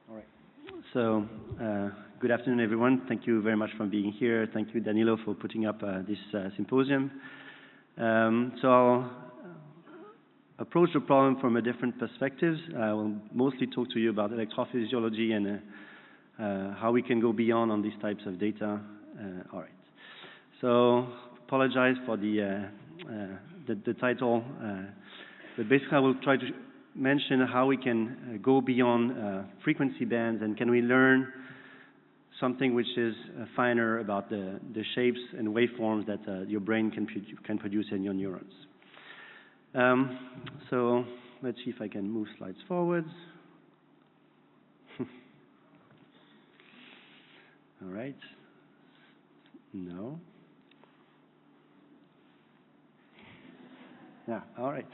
All right. So, good afternoon, everyone. Thank you very much for being here. Thank you, Danilo, for putting up this symposium. So I'll approach the problem from a different perspectives. I will mostly talk to you about electrophysiology and how we can go beyond on these types of data. All right. So, apologize for the title, but basically I will try to mention how we can go beyond frequency bands, and can we learn something which is finer about the shapes and waveforms that your brain can produce in your neurons. So let's see if I can move slides forwards. All right. No. Yeah, all right.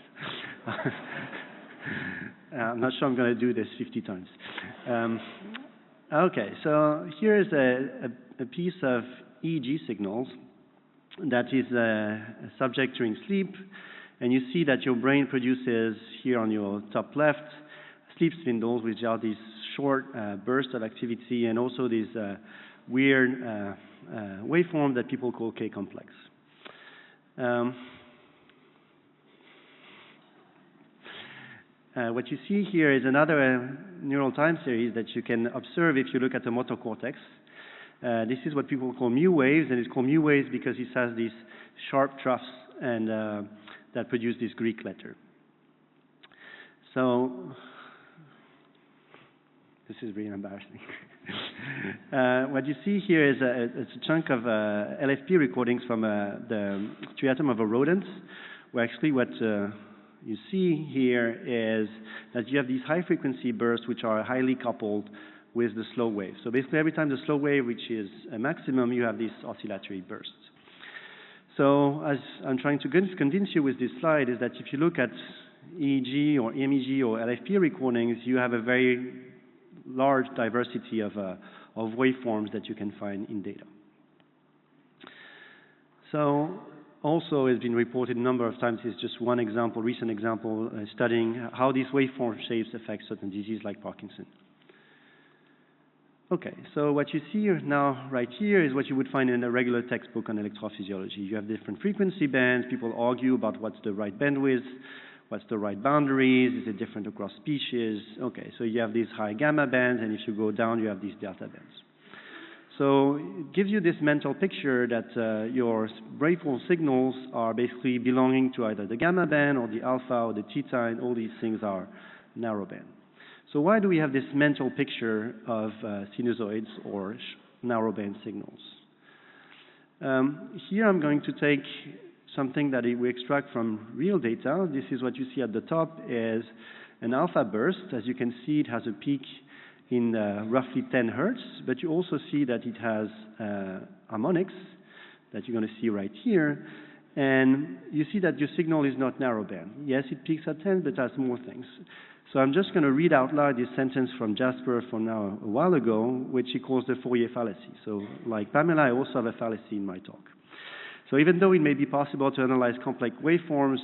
I'm not sure I'm going to do this 50 times. Okay, so here is a piece of EEG signals that is subject during sleep, and you see that your brain produces, here on your top left, sleep spindles, which are these short bursts of activity, and also these weird waveform that people call K-complex. What you see here is another neural time series that you can observe if you look at the motor cortex. This is what people call mu waves, and it's called mu waves because it has these sharp troughs and that produce this Greek letter. So this is really embarrassing. What you see here is it's a chunk of LFP recordings from the striatum of a rodent, where actually what you see here is that you have these high-frequency bursts which are highly coupled with the slow wave. So basically, every time the slow wave reaches a maximum, you have these oscillatory bursts. So as I'm trying to convince you with this slide is that if you look at EEG or MEG or LFP recordings, you have a very large diversity of waveforms that you can find in data. So also, it's been reported a number of times. It's just one example, recent example, studying how these waveform shapes affect certain diseases like Parkinson. Okay, so what you see now right here is what you would find in a regular textbook on electrophysiology. You have different frequency bands. People argue about what's the right bandwidth, what's the right boundaries, is it different across species? Okay, so you have these high gamma bands, and if you go down, you have these delta bands. So it gives you this mental picture that your waveform signals are basically belonging to either the gamma band or the alpha or the theta, and all these things are narrowband. So why do we have this mental picture of sinusoids or narrowband signals? Here I'm going to take something that we extract from real data. This is what you see at the top is an alpha burst. As you can see, it has a peak in roughly 10 hertz, but you also see that it has harmonics that you're going to see right here, and you see that your signal is not narrowband. Yes, it peaks at 10, but it has more things. So I'm just going to read out loud this sentence from Jasper from now a while ago, which he calls the Fourier fallacy. So like Pamela, I also have a fallacy in my talk. So even though it may be possible to analyze complex waveforms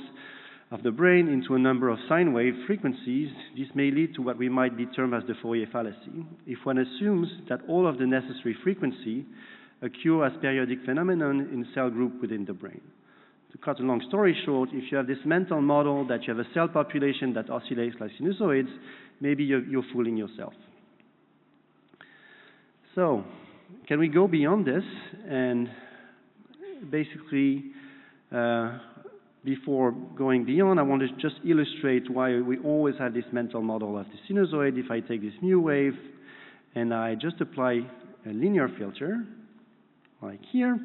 of the brain into a number of sine wave frequencies, this may lead to what we might term as the Fourier fallacy, if one assumes that all of the necessary frequency occur as periodic phenomenon in cell group within the brain. To cut a long story short, if you have this mental model that you have a cell population that oscillates like sinusoids, maybe you're fooling yourself. So, can we go beyond this and basically before going beyond, I want to just illustrate why we always have this mental model of the sinusoid. If I take this mu wave and I just apply a linear filter, like here,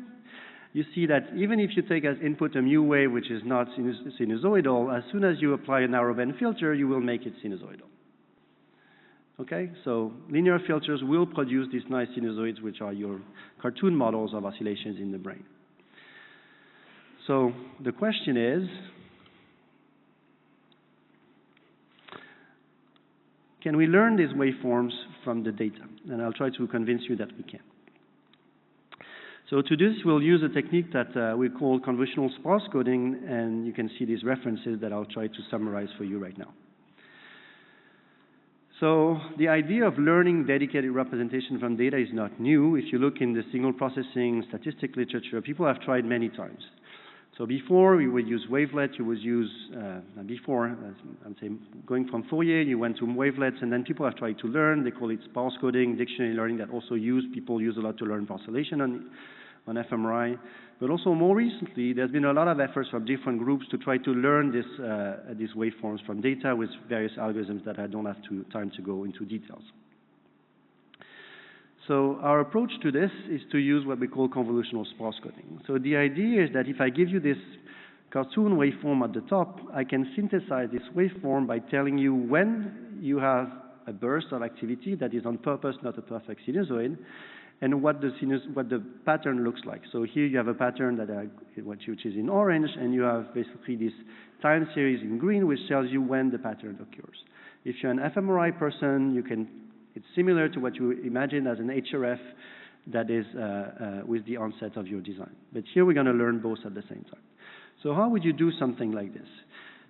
you see that even if you take as input a mu wave which is not sinusoidal, as soon as you apply a narrowband filter, you will make it sinusoidal. Okay, so linear filters will produce these nice sinusoids, which are your cartoon models of oscillations in the brain. So the question is, can we learn these waveforms from the data? And I'll try to convince you that we can. So to this, we'll use a technique that we call convolutional sparse coding, and you can see these references that I'll try to summarize for you right now. So the idea of learning dedicated representation from data is not new. If you look in the signal processing statistic literature, people have tried many times. So before, we would use wavelet. You would use, I'm saying, going from Fourier, you went to wavelets, and then people have tried to learn. They call it sparse coding, dictionary learning that also people use a lot to learn parcellation on fMRI. But also more recently, there's been a lot of efforts from different groups to try to learn these waveforms from data with various algorithms that I don't have time to go into details. So our approach to this is to use what we call convolutional sparse coding. So the idea is that if I give you this cartoon waveform at the top, I can synthesize this waveform by telling you when you have a burst of activity that is on purpose, not a perfect sinusoid, and what the pattern looks like. So here you have a pattern which is in orange, and you have basically this time series in green, which tells you when the pattern occurs. If you're an fMRI person, it's similar to what you imagine as an HRF that is with the onset of your design. But here we're going to learn both at the same time. So how would you do something like this?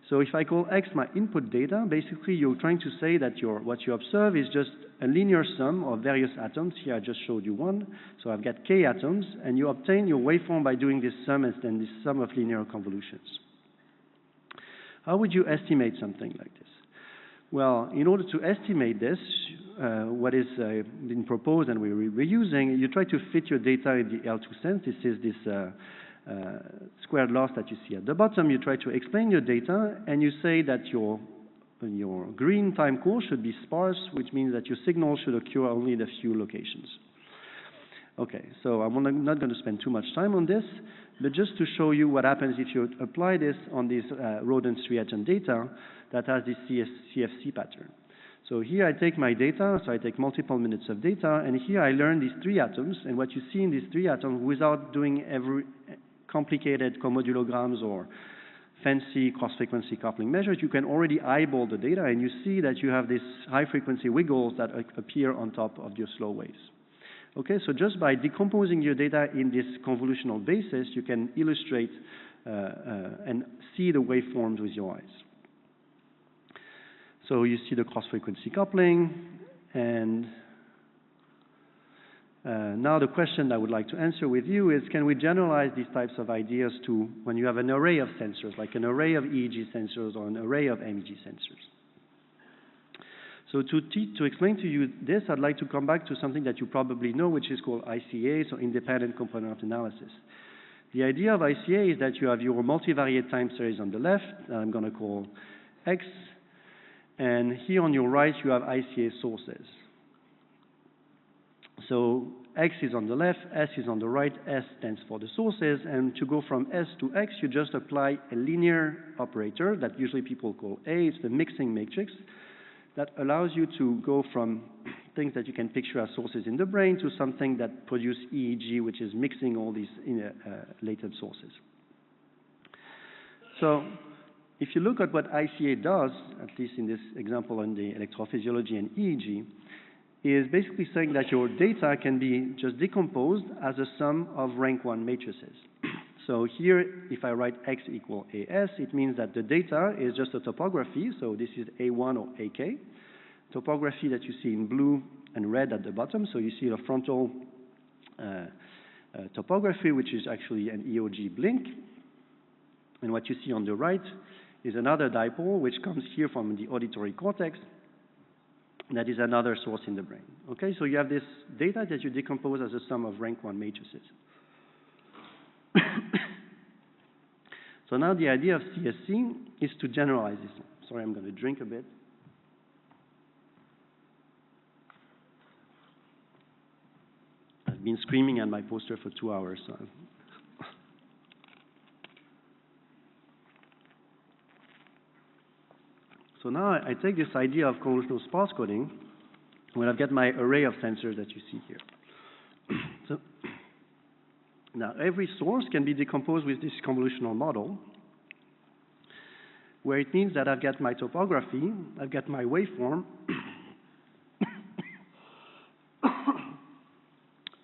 So if I call X my input data, basically you're trying to say that what you observe is just a linear sum of various atoms. Here I just showed you one. So I've got K atoms, and you obtain your waveform by doing this sum and then this sum of linear convolutions. How would you estimate something like this? Well, in order to estimate this, what is been proposed and we're reusing, you try to fit your data in the L2 sense. This is this squared loss that you see at the bottom. You try to explain your data, and you say that your green time course should be sparse, which means that your signal should occur only in a few locations. Okay, so I'm not going to spend too much time on this, but just to show you what happens if you apply this on these rodent striatum data that has this CFC pattern. So here I take my data, so I take multiple minutes of data, and here I learn these three atoms, and what you see in these three atoms without doing every complicated comodulograms or fancy cross-frequency coupling measures, you can already eyeball the data, and you see that you have these high-frequency wiggles that appear on top of your slow waves. Okay, so just by decomposing your data in this convolutional basis, you can illustrate and see the waveforms with your eyes. So you see the cross-frequency coupling, and now the question I would like to answer with you is, can we generalize these types of ideas to when you have an array of sensors, like an array of EEG sensors or an array of MEG sensors? So to explain to you this, I'd like to come back to something that you probably know, which is called ICA, so independent component analysis. The idea of ICA is that you have your multivariate time series on the left, that I'm going to call X, and here on your right, you have ICA sources. So X is on the left, S is on the right, S stands for the sources, and to go from S to X, you just apply a linear operator that usually people call A. It's the mixing matrix that allows you to go from things that you can picture as sources in the brain to something that produce EEG, which is mixing all these latent sources. So if you look at what ICA does, at least in this example on the electrophysiology and EEG, is basically saying that your data can be just decomposed as a sum of rank 1 matrices. So here, if I write X equal AS, it means that the data is just a topography. So this is A1 or AK. Topography that you see in blue and red at the bottom. So you see the frontal topography, which is actually an EOG blink. And what you see on the right is another dipole, which comes here from the auditory cortex. That is another source in the brain. Okay, so you have this data that you decompose as a sum of rank 1 matrices. So now the idea of CSC is to generalize this. Sorry, I'm going to drink a bit. I've been screaming at my poster for 2 hours. So So now I take this idea of convolutional sparse coding when I've got my array of sensors that you see here. So now every source can be decomposed with this convolutional model, where it means that I've got my topography, I've got my waveform,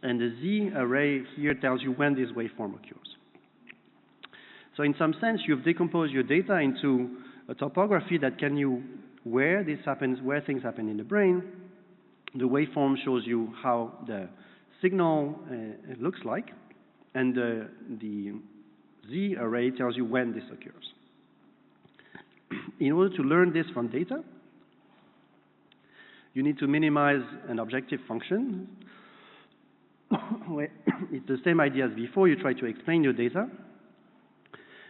and the Z array here tells you when this waveform occurs. So in some sense, you've decomposed your data into a topography that where this happens, where things happen in the brain. The waveform shows you how the signal looks like, and the Z array tells you when this occurs. In order to learn this from data, you need to minimize an objective function. It's the same idea as before. You try to explain your data.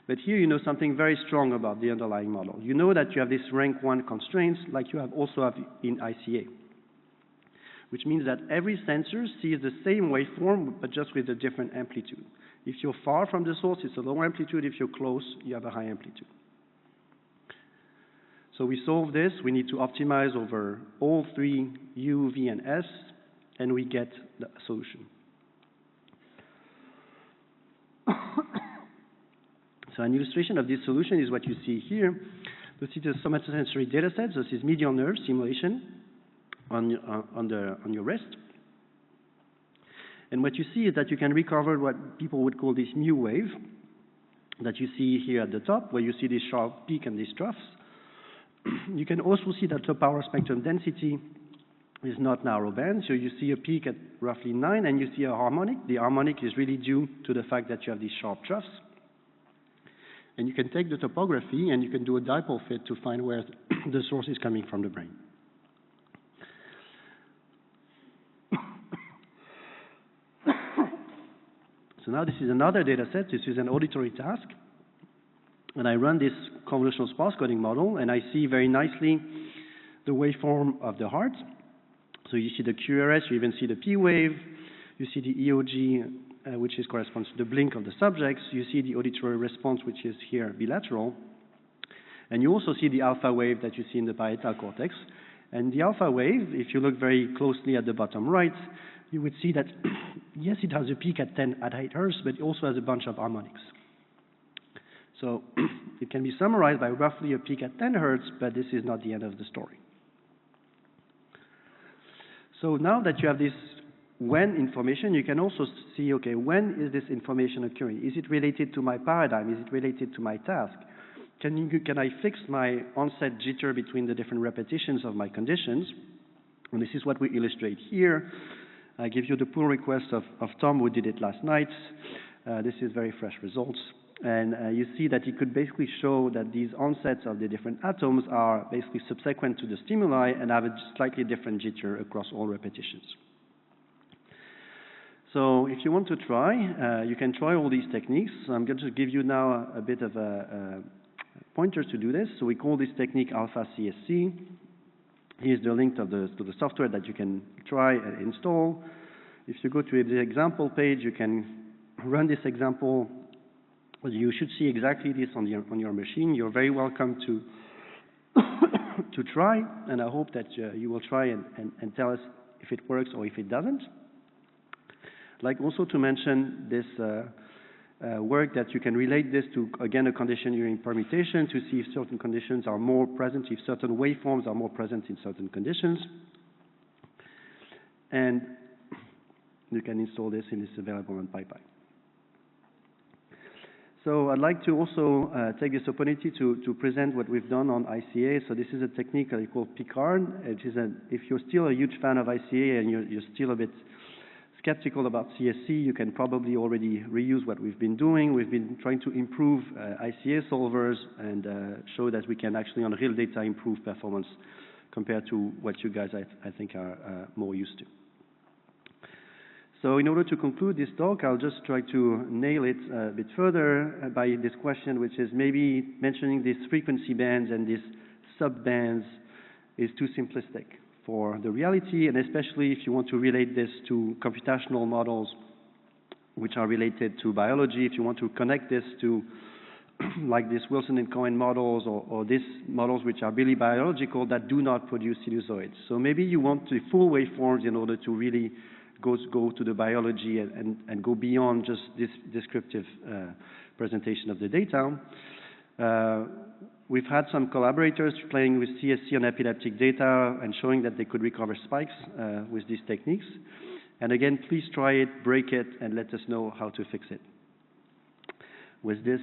But here you know something very strong about the underlying model. You know that you have this rank 1 constraints like you also have in ICA, which means that every sensor sees the same waveform, but just with a different amplitude. If you're far from the source, it's a low amplitude. If you're close, you have a high amplitude. So we solve this. We need to optimize over all 3 U, V, and S, and we get the solution. So an illustration of this solution is what you see here. This is a somatosensory data set. This is medial nerve stimulation on your wrist. And what you see is that you can recover what people would call this mu wave that you see here at the top, where you see this sharp peak and these troughs. You can also see that the power spectrum density is not narrowband, so you see a peak at roughly 9, and you see a harmonic. The harmonic is really due to the fact that you have these sharp troughs. And you can take the topography, and you can do a dipole fit to find where the source is coming from the brain. So now this is another data set. This is an auditory task. And I run this convolutional sparse coding model, and I see very nicely the waveform of the heart. So you see the QRS, you even see the P wave, you see the EOG, which corresponds to the blink of the subjects, you see the auditory response, which is here bilateral, and you also see the alpha wave that you see in the parietal cortex. And the alpha wave, if you look very closely at the bottom right, you would see that, yes, it has a peak at 8 Hertz, but it also has a bunch of harmonics. So it can be summarized by roughly a peak at 10 Hertz, but this is not the end of the story. So now that you have this when information, you can also see, okay, when is this information occurring? Is it related to my paradigm? Is it related to my task? Can I fix my onset jitter between the different repetitions of my conditions? And this is what we illustrate here. I give you the pull request of Tom, who did it last night. This is very fresh results. And you see that he could basically show that these onsets of the different atoms are basically subsequent to the stimuli and have a slightly different jitter across all repetitions. So if you want to try, you can try all these techniques. So I'm going to give you now a bit of a pointers to do this. So we call this technique alpha CSC. Here's the link to the software that you can try and install. If you go to the example page, you can run this example. You should see exactly this on your machine. You're very welcome to to try, and I hope that you will try and tell us if it works or if it doesn't. I'd like also to mention this work that you can relate this to, again, a condition during permutation to see if certain conditions are more present, if certain waveforms are more present in certain conditions. And you can install this, and it's available on PyPy. So I'd like to also take this opportunity to present what we've done on ICA. So this is a technique called Picard. It is if you're still a huge fan of ICA and you're still a bit skeptical about CSC, you can probably already reuse what we've been doing. We've been trying to improve ICA solvers and show that we can actually, on real data, improve performance compared to what you guys, I think, are more used to. So in order to conclude this talk, I'll just try to nail it a bit further by this question, which is maybe mentioning these frequency bands and these sub-bands is too simplistic for the reality, and especially if you want to relate this to computational models which are related to biology, if you want to connect this to like these Wilson and Cohen models or these models which are really biological that do not produce sinusoids. So maybe you want the full waveforms in order to really go to the biology and go beyond just this descriptive presentation of the data. We've had some collaborators playing with CSC on epileptic data and showing that they could recover spikes with these techniques. And again, please try it, break it, and let us know how to fix it. With this,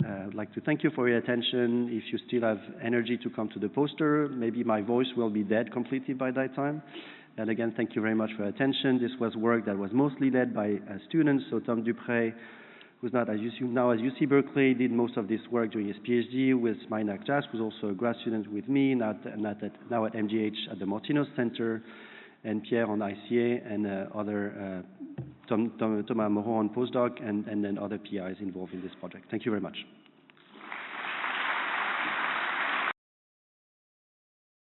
I'd like to thank you for your attention. If you still have energy to come to the poster, maybe my voice will be dead completely by that time. And again, thank you very much for your attention. This was work that was mostly led by students. So Tom Dupré, who's not now at UC Berkeley, did most of this work during his PhD with Maynak Jas, who's also a grad student with me, now at MGH at the Martinos Center, and Pierre on ICA, and other Thomas Moreau on postdoc, and then other PIs involved in this project. Thank you very much.